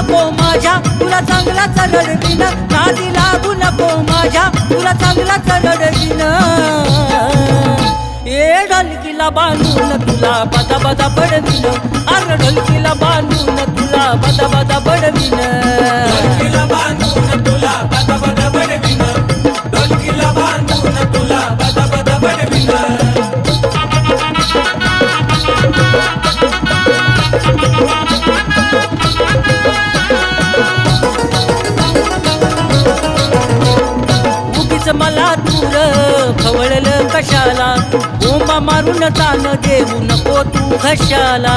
नको माझ्या तुला चांगलाच रडवीन नादी लागू नको माझ्या तुला चांगलाच रडवीन ए ढोलकीला बांधून तुला बदा बदा बडवीन अरे ढोलकीला बांधून तुला बदा बदा बडवीन ढोलकीला बांधून तुला बदा बदा बडवीन ढोलकीला बांधून तुला बदा बदा बडवीन उगीच मला दूर खवळलं कशाला बोंबा मारून तान देऊ नको तू घशाला